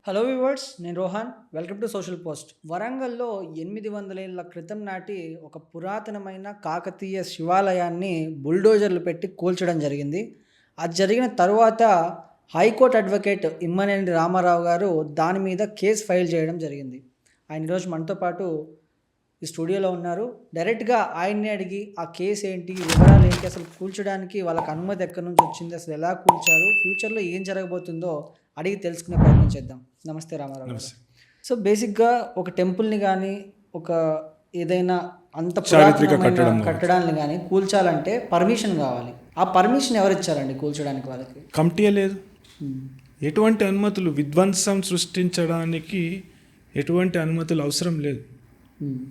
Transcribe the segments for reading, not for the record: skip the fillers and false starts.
Hello viewers, నేను Rohan. Welcome to social post. వరంగల్‌లో 800 ఏళ్ల క్రితం నాటి ఒక పురాతనమైన కాకతీయ శివాలయాన్ని బుల్డోజర్లు పెట్టి కూల్చడం జరిగింది. అది జరిగిన తరువాత హైకోర్టు అడ్వకేట్ ఇమ్మనేని రామారావు గారు దాని మీద కేస్ ఫైల్ చేయడం జరిగింది. ఆయన ఈరోజు మనతో పాటు ఈ స్టూడియోలో ఉన్నారు. డైరెక్ట్‌గా ఆయన్నే అడిగి ఆ కేస్ ఏంటి, వివరాలు ఏంటి, అసలు కూల్చడానికి వాళ్ళకి అనుమతి ఎక్కడి నుంచి వచ్చింది, అసలు ఎలా కూల్చారు, ఫ్యూచర్‌లో ఏం జరగబోతుందో అడిగి తెలుసుకునే ప్రయత్నం చేద్దాం. నమస్తే రామారావు గారు. నమస్తే. సో బేసిక్‌గా ఒక టెంపుల్‌ని గానీ, ఒక ఏదైనా అంత చారిత్రక పురాతనమైన కట్టడం కట్టడాన్ని గానీ కూల్చాలంటే పర్మిషన్ గావాలి. ఆ పర్మిషన్ ఎవరిచ్చారండి కూల్చడానికి వాళ్ళకి? కమిటీ లేదు. హ్మ్. ఎటువంటి అనుమతులు విధ్వంసం సృష్టించడానికి ఎటువంటి అనుమతులు అవసరం లేదు. హ్మ్.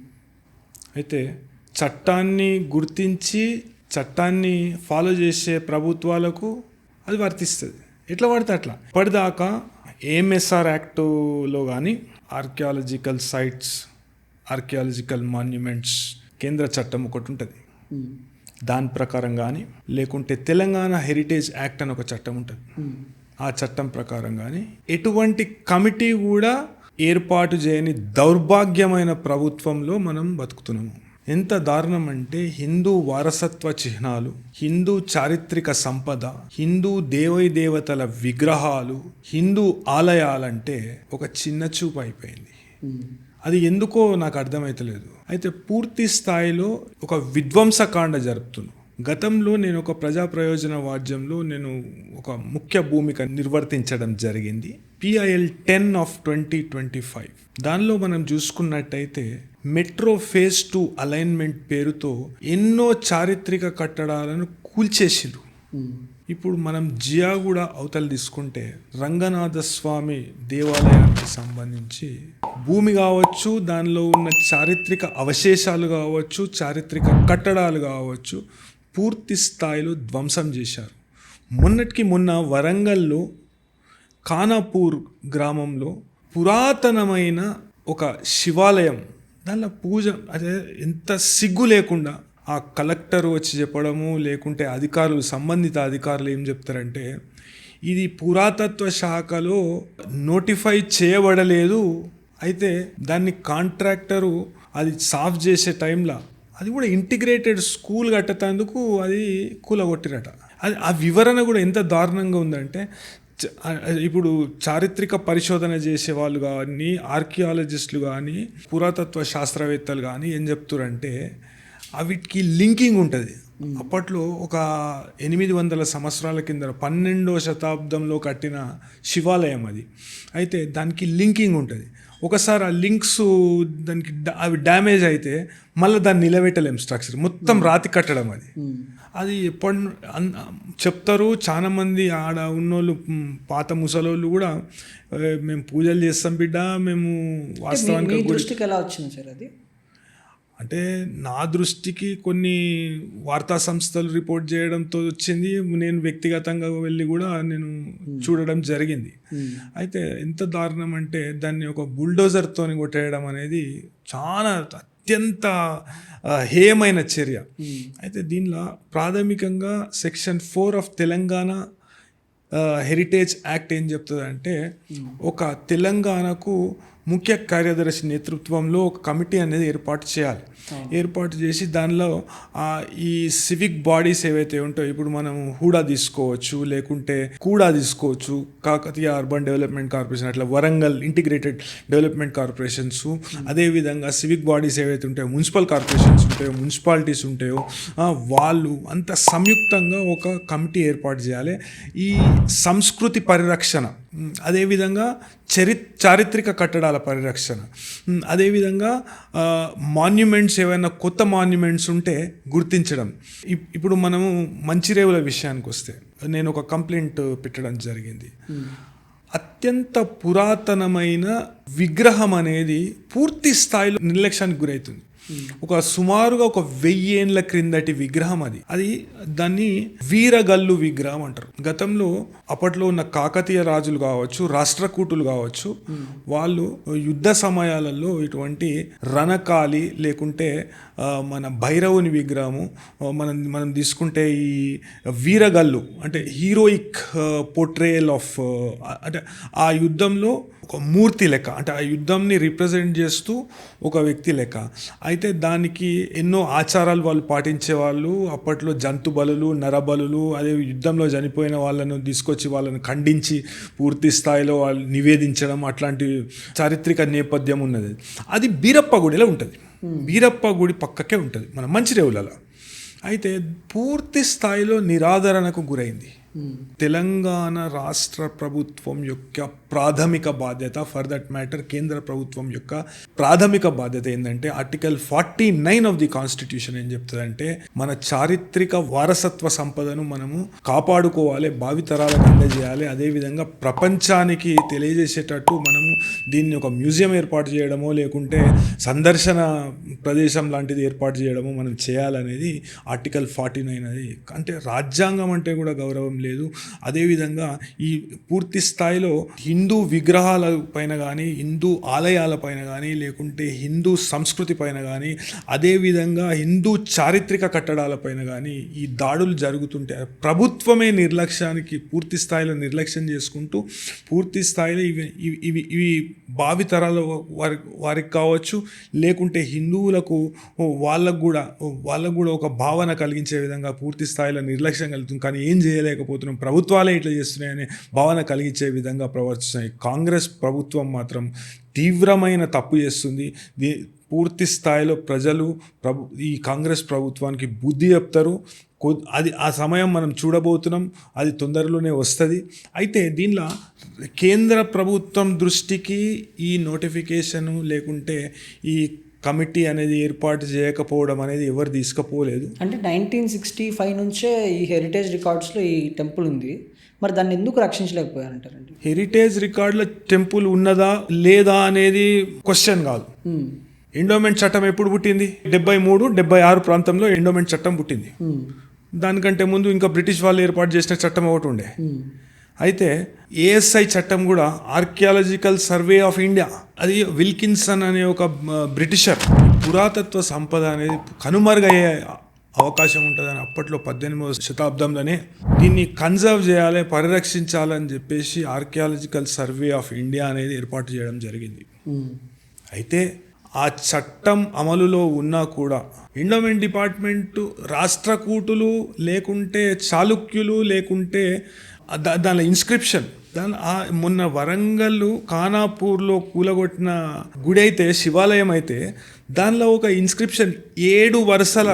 అయితే చట్టాన్ని గుర్తించి చట్టాన్ని ఫాలో చేసే ప్రభుత్వాలకు అది వర్తిస్తుంది. ఎట్లా పడితే అట్లా. ఇప్పటిదాకా ఏఎంఎస్ఆర్ యాక్టులో కానీ ఆర్కియాలజికల్ సైట్స్, ఆర్కియాలజికల్ మాన్యుమెంట్స్ కేంద్ర చట్టం ఒకటి ఉంటుంది. హ్మ్. దాని ప్రకారం కానీ లేకుంటే తెలంగాణ హెరిటేజ్ యాక్ట్ అని ఒక చట్టం ఉంటుంది. హ్మ్. ఆ చట్టం ప్రకారం కానీ ఎటువంటి కమిటీ కూడా ఏర్పాటు చేయని దౌర్భాగ్యమైన ప్రభుత్వంలో మనం బతుకుతున్నాము. ఎంత దారుణం అంటే హిందూ వారసత్వ చిహ్నాలు, హిందూ చారిత్రక సంపద, హిందూ దేవతల విగ్రహాలు, హిందూ ఆలయాలంటే ఒక చిన్న చూపు అయిపోయింది. హ్మ్. అది ఎందుకో నాకు అర్థమైతలేదు. అయితే పూర్తి స్థాయిలో ఒక విధ్వంసకాండ జరుపుతున్నాను. గతంలో నేను ఒక ప్రజా ప్రయోజన వాద్యంలో నేను ఒక ముఖ్య భూమిక నిర్వర్తించడం జరిగింది. PIL 10 of 2025. దానిలో మనం చూసుకున్నట్టయితే మెట్రో ఫేజ్ 2 అలైన్మెంట్ పేరుతో ఎన్నో చారిత్రక కట్టడాలను కూల్చేసిరు. హ్మ్. ఇప్పుడు మనం జియాగూడ అవతల తీసుకుంటే రంగనాథ స్వామి దేవాలయానికి సంబంధించి భూమి కావచ్చు, దానిలో ఉన్న చారిత్రక అవశేషాలు కావచ్చు, చారిత్రక కట్టడాలు కావచ్చు, పూర్తి స్థాయిలో ధ్వంసం చేశారు. మొన్నటికి మొన్న వరంగల్లో ఖానాపూర్ గ్రామంలో పురాతనమైన ఒక శివాలయం, దానిలో పూజ, అదే ఎంత సిగ్గు లేకుండా ఆ కలెక్టర్ వచ్చి చెప్పడము, లేకుంటే అధికారులు, సంబంధిత అధికారులు ఏం చెప్తారంటే ఇది పురాతత్వ శాఖలో నోటిఫై చేయబడలేదు, అయితే దాన్ని కాంట్రాక్టరు అది సాఫ్ చేసే టైంలో అది కూడా ఇంటిగ్రేటెడ్ స్కూల్ కట్టేందుకు అది కూలగొట్టిరట. అది ఆ వివరణ కూడా ఎంత దారుణంగా ఉందంటే ఇప్పుడు చారిత్రక పరిశోధన చేసే వాళ్ళు కానీ, ఆర్కియాలజిస్టులు కానీ, పురాతత్వ శాస్త్రవేత్తలు కానీ ఏం చెప్తారంటే వీటికి లింకింగ్ ఉంటుంది. అప్పట్లో ఒక 800 సంవత్సరాల కింద 12వ శతాబ్దంలో కట్టిన శివాలయం అది. అయితే దానికి లింకింగ్ ఉంటుంది. ఒకసారి ఆ లింక్స్ దానికి అవి డ్యామేజ్ అయితే మళ్ళీ దాన్ని నిలబెట్టలేం. స్ట్రక్చర్ మొత్తం రాతి కట్టడం అది. అది ఎప్పుడు చెప్తారు చాలామంది ఆడ ఉన్నోళ్ళు, పాత ముసలోళ్ళు కూడా మేము పూజలు చేస్తాం బిడ్డ, మేము వాస్తవానికి దృష్టికి ఎలా వచ్చింది సార్ అది? అంటే నా దృష్టికి కొన్ని వార్తా సంస్థలు రిపోర్ట్ చేయడంతో వచ్చింది. నేను వ్యక్తిగతంగా వెళ్ళి కూడా నేను చూడడం జరిగింది. అయితే ఎంత దారుణం అంటే దాన్ని ఒక బుల్డోజర్తో కొట్టేయడం అనేది చాలా అత్యంత హేయమైన చర్య. అయితే దీనిలో ప్రాథమికంగా section 4 of Telangana heritage act ఏం చెప్తుందంటే ఒక తెలంగాణకు ముఖ్య కార్యదర్శి నేతృత్వంలో ఒక కమిటీ అనేది ఏర్పాటు చేయాలి. ఏర్పాటు చేసి దానిలో ఈ సివిక్ బాడీస్ ఏవైతే ఉంటాయో, ఇప్పుడు మనం హూడా తీసుకోవచ్చు, లేకుంటే కూడా తీసుకోవచ్చు, కాకతీయ అర్బన్ డెవలప్మెంట్ కార్పొరేషన్, అట్లా వరంగల్ ఇంటిగ్రేటెడ్ డెవలప్మెంట్ కార్పొరేషన్స్, అదేవిధంగా సివిక్ బాడీస్ ఏవైతే ఉంటాయో, మున్సిపల్ కార్పొరేషన్స్ ఉంటాయో, మున్సిపాలిటీస్ ఉంటాయో, వాళ్ళు అంత సంయుక్తంగా ఒక కమిటీ ఏర్పాటు చేయాలి. ఈ సంస్కృతి పరిరక్షణ, అదేవిధంగా చారిత్రక కట్టడాల పరిరక్షణ, అదేవిధంగా మాన్యుమెంట్స్ ఏవైనా కొత్త మాన్యుమెంట్స్ ఉంటే గుర్తించడం. ఇప్పుడు మనము మంచిరేవుల విషయానికి వస్తే నేను ఒక కంప్లైంట్ పెట్టడం జరిగింది. అత్యంత పురాతనమైన విగ్రహం అనేది పూర్తి స్థాయిలో నిర్లక్ష్యానికి గురవుతుంది. ఒక సుమారుగా 1000 ఏళ్ల క్రిందటి విగ్రహం అది దాన్ని వీరగల్లు విగ్రహం అంటారు. గతంలో అప్పట్లో ఉన్న కాకతీయ రాజులు కావచ్చు, రాష్ట్రకూటులు కావచ్చు, వాళ్ళు యుద్ధ సమయాలలో ఇటువంటి రణకాలి లేకుంటే మన భైరవుని విగ్రహము, మనం తీసుకుంటే ఈ వీరగల్లు అంటే హీరోయిక్ పోర్ట్రేయల్ ఆఫ్, అంటే ఆ యుద్ధంలో ఒక మూర్తి లెక్క, అంటే ఆ యుద్ధంని రిప్రజెంట్ చేస్తూ ఒక వ్యక్తి లెక్క. అయితే దానికి ఎన్నో ఆచారాలు వాళ్ళు పాటించే వాళ్ళు. అప్పట్లో జంతు బలులు, నరబలులు, అదే యుద్ధంలో చనిపోయిన వాళ్ళను తీసుకొచ్చి వాళ్ళని ఖండించి పూర్తి స్థాయిలో వాళ్ళు నివేదించడం, అట్లాంటి చారిత్రక నేపథ్యం ఉన్నది. అది బీరప్ప గుడిలో ఉంటుంది. బీరప్ప గుడి పక్కకే ఉంటుంది మన మంచిర్యాలలో. అయితే పూర్తి స్థాయిలో నిరాదరణకు గురైంది. తెలంగాణ రాష్ట్ర ప్రభుత్వం యొక్క ప్రాథమిక బాధ్యత, ఫర్ దట్ మ్యాటర్ కేంద్ర ప్రభుత్వం యొక్క ప్రాథమిక బాధ్యత ఏంటంటే ఆర్టికల్ 49 ఆఫ్ ది కాన్స్టిట్యూషన్ ఏం చెప్తుందంటే మన చారిత్రక వారసత్వ సంపదను మనము కాపాడుకోవాలి, భావితరాలకు అందజేయాలి. అదేవిధంగా ప్రపంచానికి తెలియజేసేటట్టు మనము దీన్ని ఒక మ్యూజియం ఏర్పాటు చేయడమో లేకుంటే సందర్శన ప్రదేశం లాంటిది ఏర్పాటు చేయడమో మనం చేయాలనేది ఆర్టికల్ 49. అది అంటే రాజ్యాంగం అంటే కూడా గౌరవం లేదు. అదేవిధంగా ఈ పూర్తి స్థాయిలో హిందూ విగ్రహాల పైన కానీ, హిందూ ఆలయాల పైన కానీ, లేకుంటే హిందూ సంస్కృతి పైన కానీ, అదేవిధంగా హిందూ చారిత్రక కట్టడాల పైన కానీ ఈ దాడులు జరుగుతుంటే ప్రభుత్వమే నిర్లక్ష్యానికి పూర్తి స్థాయిలో నిర్లక్ష్యం చేసుకుంటూ పూర్తి స్థాయిలో ఇవి భావితరాల వారికి కావచ్చు, లేకుంటే హిందువులకు వాళ్ళకు కూడా ఒక భావన కలిగించే విధంగా పూర్తి స్థాయిలో నిర్లక్ష్యం కలుగుతుంది. కానీ ఏం చేయలేకపోతున్నాం, ప్రభుత్వాలే ఇట్లా చేస్తున్నాయనే భావన కలిగించే విధంగా ప్రవర్తిస్తున్నాయి. కాంగ్రెస్ ప్రభుత్వం మాత్రం తీవ్రమైన తప్పు చేస్తుంది. పూర్తి స్థాయిలో ప్రజలు ఈ కాంగ్రెస్ ప్రభుత్వానికి బుద్ధి చెప్తారు. అది ఆ సమయం మనం చూడబోతున్నాం, అది తొందరలోనే వస్తుంది. అయితే దీనిలో కేంద్ర ప్రభుత్వం దృష్టికి ఈ నోటిఫికేషను లేకుంటే ఈ కమిటీ అనేది ఏర్పాటు చేయకపోవడం అనేది ఎవరు తీసుకుపోలేదు. అంటే 1965 నుంచే ఈ హెరిటేజ్ రికార్డ్స్లో ఈ టెంపుల్ ఉంది. మరి దాన్ని ఎందుకు రక్షించలేకపోయారంటారండి? హెరిటేజ్ రికార్డులో టెంపుల్ ఉన్నదా లేదా అనేది క్వశ్చన్ కాదు. ఎండోమెంట్ చట్టం ఎప్పుడు పుట్టింది? 73, 76 ప్రాంతంలో ఎండోమెంట్ చట్టం పుట్టింది. దానికంటే ముందు ఇంకా బ్రిటిష్ వాళ్ళు ఏర్పాటు చేసిన చట్టం ఒకటి ఉండే. అయితే ఏఎస్ఐ చట్టం కూడా ఆర్కియాలజికల్ సర్వే ఆఫ్ ఇండియా, అది విల్కిన్సన్ అనే ఒక బ్రిటిషర్ పురాతత్వ సంపద అనేది కనుమరుగయ్యే అవకాశం ఉంటుందని అప్పట్లో 18వ శతాబ్దంలోనే దీన్ని కన్జర్వ్ చేయాలి, పరిరక్షించాలని చెప్పేసి ఆర్కియాలజికల్ సర్వే ఆఫ్ ఇండియా అనేది ఏర్పాటు చేయడం జరిగింది. అయితే ఆ చట్టం అమలులో ఉన్నా కూడా ఎండోమెంట్ డిపార్ట్మెంటు రాష్ట్రకూటులు లేకుంటే చాళుక్యులు లేకుంటే దాని ఇన్స్క్రిప్షన్ మొన్న వరంగల్ ఖానాపూర్లో కూలగొట్టిన గుడి అయితే, శివాలయం అయితే దానిలో ఒక ఇన్స్క్రిప్షన్ 7 వరుసల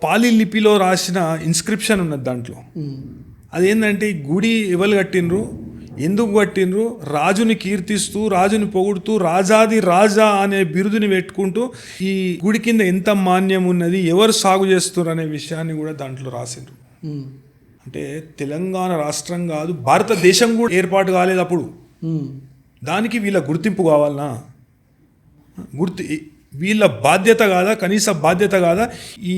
పాలి లిపిలో రాసిన ఇన్స్క్రిప్షన్ ఉన్నది దాంట్లో. అదేంటంటే ఈ గుడి ఎవరు కట్టినరు, ఎందుకు కట్టినరు, రాజుని కీర్తిస్తూ రాజుని పొగుడుతూ రాజాది రాజా అనే బిరుదుని పెట్టుకుంటూ ఈ గుడి కింద ఎంత మాన్యం ఉన్నది, ఎవరు సాగు చేస్తున్నారు అనే విషయాన్ని కూడా దాంట్లో రాసిండ్రు. అంటే తెలంగాణ రాష్ట్రం కాదు, భారతదేశం కూడా ఏర్పాటు కాలేదు అప్పుడు. దానికి వీళ్ళ గుర్తింపు కావాలనా? వీళ్ళ బాధ్యత కాదా, కనీస బాధ్యత కాదా? ఈ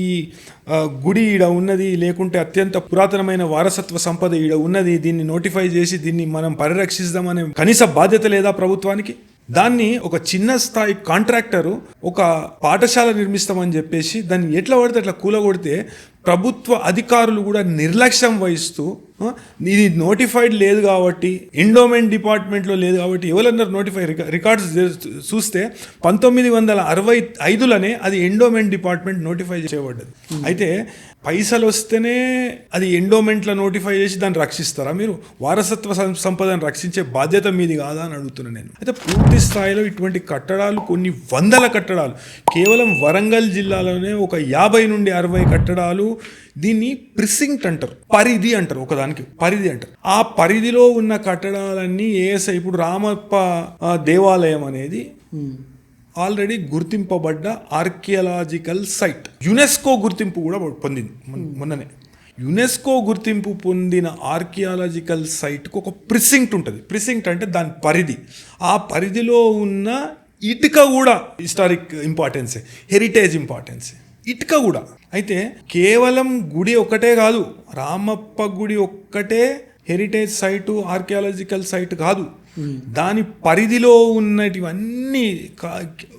గుడి ఈడ ఉన్నది, లేకుంటే అత్యంత పురాతనమైన వారసత్వ సంపద ఈడ ఉన్నది, దీన్ని నోటిఫై చేసి దీన్ని మనం పరిరక్షిద్దామనే కనీస బాధ్యత లేదా ప్రభుత్వానికి? దాన్ని ఒక చిన్న స్థాయి కాంట్రాక్టరు ఒక పాఠశాల నిర్మిస్తామని చెప్పేసి దాన్ని ఎట్లా పడితే అట్లా కూలగొడితే ప్రభుత్వ అధికారులు కూడా నిర్లక్ష్యం వహిస్తూ ఇది నోటిఫైడ్ లేదు కాబట్టి, ఎండోమెంట్ డిపార్ట్మెంట్లో లేదు కాబట్టి ఎవరన్నారు నోటిఫై? రికార్డ్స్ చూస్తే 1965లోనే అది ఎండోమెంట్ డిపార్ట్మెంట్ నోటిఫై చేయబడ్డది. అయితే పైసలు వస్తేనే అది ఎండోమెంట్లో నోటిఫై చేసి దాన్ని రక్షిస్తారా మీరు? వారసత్వ సంపదను రక్షించే బాధ్యత మీది కాదా అని అడుగుతున్నాను నేను. అయితే పూర్తి స్థాయిలో ఇటువంటి కట్టడాలు, కొన్ని వందల కట్టడాలు కేవలం వరంగల్ జిల్లాలోనే ఒక 50 నుండి 60 కట్టడాలు, దీన్ని ప్రిసింక్ట్ అంటారు, పరిధి అంటారు, ఒకదానికి పరిధి అంటారు. ఆ పరిధిలో ఉన్న కట్టడాలన్నీ ఏఎస్ఐ, ఇప్పుడు రామప్ప దేవాలయం అనేది ఆల్రెడీ గుర్తింపబడ్డ ఆర్కియాలజికల్ సైట్, యునెస్కో గుర్తింపు కూడా పొందింది మొన్ననే. యునెస్కో గుర్తింపు పొందిన ఆర్కియాలజికల్ సైట్కి ఒక ప్రిసింక్ట్ ఉంటుంది. ప్రిసింక్ట్ అంటే దాని పరిధి. ఆ పరిధిలో ఉన్న ఇటుక కూడా హిస్టారిక్ ఇంపార్టెన్సే, హెరిటేజ్ ఇంపార్టెన్సే, ఇటుక కూడా. అయితే కేవలం గుడి ఒక్కటే కాదు, రామప్ప గుడి ఒక్కటే హెరిటేజ్ సైటు, ఆర్కియాలజికల్ సైట్ కాదు. దాని పరిధిలో ఉన్నటివన్నీ,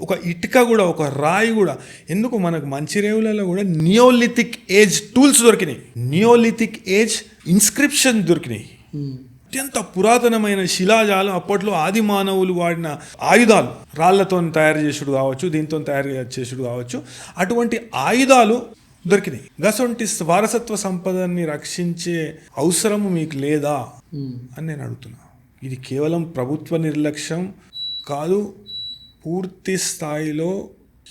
ఒక ఇటుక కూడా, ఒక రాయి కూడా. ఎందుకు మనకు మంచిర్యాలలో కూడా నియోలిథిక్ ఏజ్ టూల్స్ దొరికినాయి, నియోలిథిక్ ఏజ్ ఇన్స్క్రిప్షన్ దొరికినాయి. అత్యంత పురాతనమైన శిలాజాలం, అప్పట్లో ఆది మానవులు వాడిన ఆయుధాలు, రాళ్లతో తయారు చేసుడు కావచ్చు, దీంతో తయారు చేసుడు కావచ్చు, అటువంటి ఆయుధాలు దొరికినాయి. గసొంటి వారసత్వ సంపదని రక్షించే అవసరం మీకు లేదా అని నేను అడుగుతున్నా. ఇది కేవలం ప్రభుత్వ నిర్లక్ష్యం కాదు, పూర్తి స్థాయిలో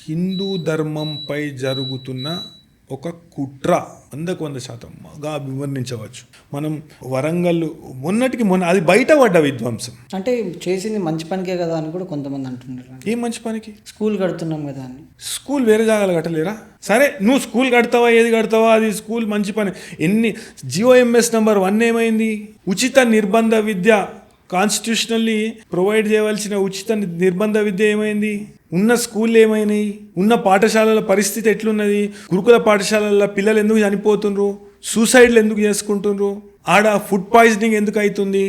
హిందూ ధర్మంపై జరుగుతున్న ఒక కుట్ర 100% వివరించవచ్చు. మనం వరంగల్ మొన్నటికి మొన్న అది బయటపడ్డ విధ్వంసం. అంటే చేసింది మంచి పనికే కదా అని కూడా కొంతమంది అంటున్నారు. ఏం మంచి పనికి? స్కూల్ కడుతున్నాం కదా అని. స్కూల్ వేరే జాగాలు కట్టలేరా? సరే, నువ్వు స్కూల్ కడతావా, ఏది కడతావా, అది స్కూల్ మంచి పని. GOMS నంబర్ 1 ఏమైంది? ఉచిత నిర్బంధ విద్య, కాన్స్టిట్యూషనల్లీ ప్రొవైడ్ చేయవలసిన ఉచిత నిర్బంధ విద్య ఏమైంది? ఉన్న స్కూళ్ళు ఏమైనాయి? ఉన్న పాఠశాలల పరిస్థితి ఎట్లున్నది? గురుకుల పాఠశాలల పిల్లలు ఎందుకు చనిపోతుండ్రు? సూసైడ్లు ఎందుకు చేసుకుంటుండ్రు? ఆడ ఫుడ్ పాయిజనింగ్ ఎందుకు అవుతుంది?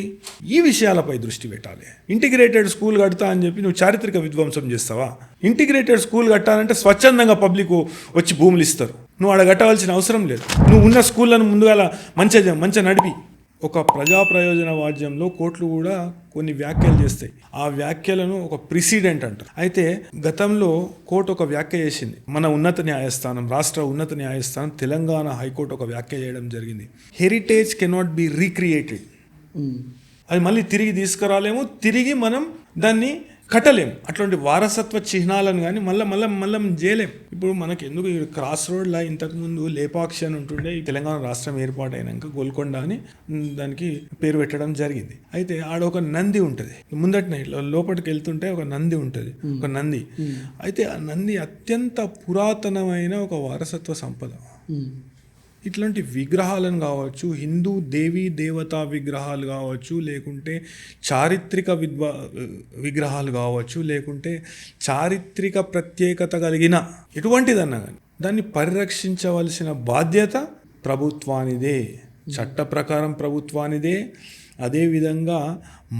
ఈ విషయాలపై దృష్టి పెట్టాలి. ఇంటిగ్రేటెడ్ స్కూల్ కడతా అని చెప్పి నువ్వు చారిత్రక విధ్వంసం చేస్తావా? ఇంటిగ్రేటెడ్ స్కూల్ కట్టాలంటే స్వచ్ఛందంగా పబ్లిక్ వచ్చి భూములు ఇస్తారు. నువ్వు ఆడ కట్టవలసిన అవసరం లేదు. నువ్వు ఉన్న స్కూళ్ళను ముందుగా మంచిగా నడిపి. ఒక ప్రజా ప్రయోజన వాద్యంలో కోర్టులు కూడా కొన్ని వ్యాఖ్యలు చేస్తాయి. ఆ వ్యాఖ్యలను ఒక ప్రిసిడెంట్ అంటారు. అయితే గతంలో కోర్టు ఒక వ్యాఖ్య చేసింది. మన ఉన్నత న్యాయస్థానం, రాష్ట్ర ఉన్నత న్యాయస్థానం, తెలంగాణ హైకోర్టు ఒక వ్యాఖ్య చేయడం జరిగింది. Heritage cannot be recreated. అది మళ్ళీ తిరిగి తీసుకురాలేము, తిరిగి మనం దాన్ని కట్టలేము. అట్లాంటి వారసత్వ చిహ్నాలను కానీ మళ్ళీ చేయలేం. ఇప్పుడు మనకి ఎందుకు క్రాస్ రోడ్లా ఇంతకుముందు లేపాక్షి అని ఉంటుండే, ఈ తెలంగాణ రాష్ట్రం ఏర్పాటైనాక గోల్కొండ అని దానికి పేరు పెట్టడం జరిగింది. అయితే ఆడ ఒక నంది ఉంటుంది, ముందటనే లోపలికి వెళ్తుంటే ఒక నంది ఉంటుంది, ఒక నంది. అయితే ఆ నంది అత్యంత పురాతనమైన ఒక వారసత్వ సంపద. ఇట్లాంటి విగ్రహాలను కావచ్చు, హిందూ దేవీ దేవతా విగ్రహాలు కావచ్చు, లేకుంటే చారిత్రక విగ్రహాలు కావచ్చు, లేకుంటే చారిత్రక ప్రత్యేకత కలిగిన ఎటువంటిదన్నా కానీ దాన్ని పరిరక్షించవలసిన బాధ్యత ప్రభుత్వానిదే, చట్ట ప్రకారం ప్రభుత్వానిదే. అదేవిధంగా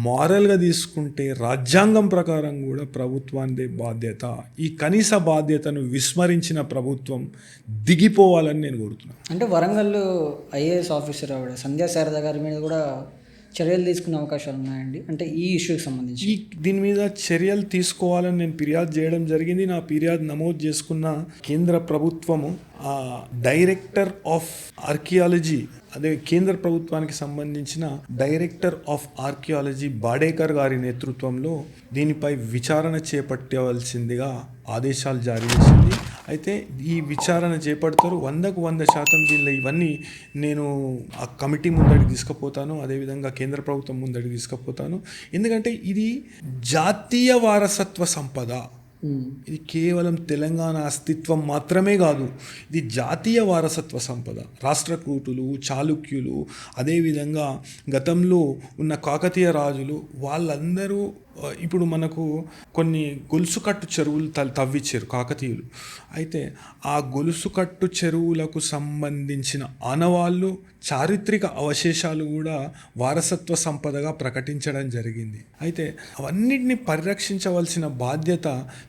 మారల్గా తీసుకుంటే రాజ్యాంగం ప్రకారం కూడా ప్రభుత్వానిదే బాధ్యత. ఈ కనీస బాధ్యతను విస్మరించిన ప్రభుత్వం దిగిపోవాలని నేను కోరుతున్నాను. అంటే వరంగల్ IAS ఆఫీసర్ ఆవిడ సంధ్యా శారద గారి మీద కూడా చర్యలు తీసుకునే అవకాశాలు ఉన్నాయండి. అంటే ఈ ఇష్యూకి సంబంధించి దీని మీద చర్యలు తీసుకోవాలని నేను ఫిర్యాదు చేయడం జరిగింది. నా ఫిర్యాదు నమోదు చేసుకున్న కేంద్ర ప్రభుత్వము డైరెక్టర్ ఆఫ్ ఆర్కియాలజీ, అదే కేంద్ర ప్రభుత్వానికి సంబంధించిన డైరెక్టర్ ఆఫ్ ఆర్కియాలజీ బాడేకర్ గారి నేతృత్వంలో దీనిపై విచారణ చేపట్టవలసిందిగా ఆదేశాలు జారీ చేసింది. అయితే ఈ విచారణ చేపడతారు. 100% దీనిలో ఇవన్నీ నేను ఆ కమిటీ ముందడికి తీసుకుపోతాను, అదేవిధంగా కేంద్ర ప్రభుత్వం ముందడికి తీసుకుపోతాను. ఎందుకంటే ఇది జాతీయ వారసత్వ సంపద. ఇది కేవలం తెలంగాణ అస్తిత్వం మాత్రమే కాదు, ఇది జాతీయ వారసత్వ సంపద. రాష్ట్రకూటులు, చాళుక్యులు, అదేవిధంగా గతంలో ఉన్న కాకతీయ రాజులు, వాళ్ళందరూ ఇప్పుడు మనకు కొన్ని గొలుసుకట్టు చెరువులు తవ్వించారు కాకతీయులు. అయితే ఆ గొలుసుకట్టు చెరువులకు సంబంధించిన ఆనవాళ్ళు, చారిత్రక అవశేషాలు కూడా వారసత్వ సంపదగా ప్రకటించడం జరిగింది. అయితే అవన్నిటిని పరిరక్షించవలసిన బాధ్యత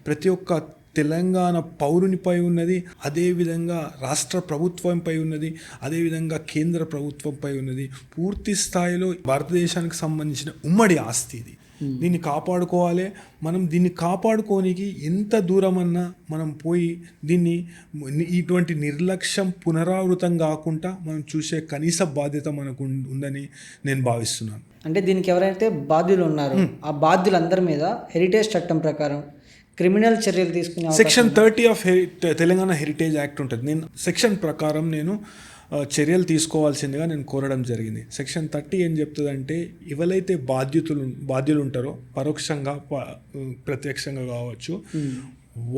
ప్రతి ఒక్క తెలంగాణ పౌరునిపై ఉన్నది, అదేవిధంగా రాష్ట్ర ప్రభుత్వంపై ఉన్నది, అదేవిధంగా కేంద్ర ప్రభుత్వంపై ఉన్నది. పూర్తి స్థాయిలో భారతదేశానికి సంబంధించిన ఉమ్మడి ఆస్తి ఇది. దీన్ని కాపాడుకోవాలి. మనం దీన్ని కాపాడుకోనికి ఎంత దూరమన్నా మనం పోయి దీన్ని ఇటువంటి నిర్లక్ష్యం పునరావృతం కాకుండా మనం చూసే కనీస బాధ్యత మనకు ఉందని నేను భావిస్తున్నాను. అంటే దీనికి ఎవరైతే బాధ్యులు ఉన్నారో ఆ బాధ్యులందరి మీద హెరిటేజ్ చట్టం ప్రకారం క్రిమినల్ చర్యలు తీసుకునే section 30 of Telangana heritage act ఉంటుంది. నేను సెక్షన్ ప్రకారం నేను చర్యలు తీసుకోవాల్సిందిగా నేను కోరడం జరిగింది. సెక్షన్ 30 ఏం చెప్తుందంటే, ఎవరైతే బాధ్యులు ఉంటారో పరోక్షంగా ప్రత్యక్షంగా కావచ్చు,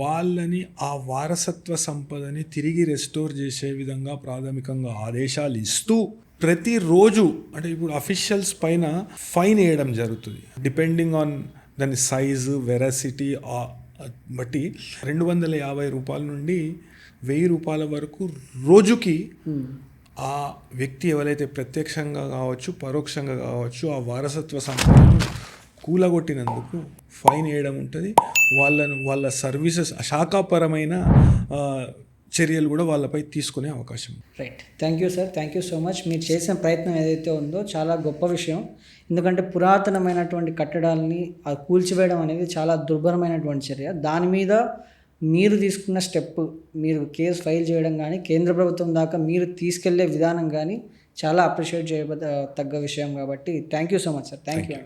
వాళ్ళని ఆ వారసత్వ సంపదని తిరిగి రెస్టోర్ చేసే విధంగా ప్రాథమికంగా ఆదేశాలు ఇస్తూ ప్రతిరోజు, అంటే ఇప్పుడు అఫీషియల్స్ పైన ఫైన్ వేయడం జరుగుతుంది. డిపెండింగ్ ఆన్ దాని సైజు, వెరాసిటీ బట్టి 250 రూపాయల నుండి 1000 రూపాయల వరకు రోజుకి ఆ వ్యక్తి ఎవరైతే ప్రత్యక్షంగా కావచ్చు, పరోక్షంగా కావచ్చు, ఆ వారసత్వ సంపదను కూలగొట్టినందుకు ఫైన్ వేయడం ఉంటుంది. వాళ్ళ సర్వీసెస్, శాఖాపరమైన చర్యలు కూడా వాళ్ళపై తీసుకునే అవకాశం. Right. Thank you sir, thank you so much. మీరు చేసిన ప్రయత్నం ఏదైతే ఉందో చాలా గొప్ప విషయం. ఎందుకంటే పురాతనమైనటువంటి కట్టడాలని కూల్చివేయడం అనేది చాలా దుర్భరమైనటువంటి చర్య. దాని మీద మీరు తీసుకున్న స్టెప్, మీరు కేసు ఫైల్ చేయడం కానీ, కేంద్ర ప్రభుత్వం దాకా మీరు తీసుకెళ్లే విధానం కానీ చాలా అప్రిషియేట్ తగ్గ విషయం. కాబట్టి thank you so much sir. Thank you.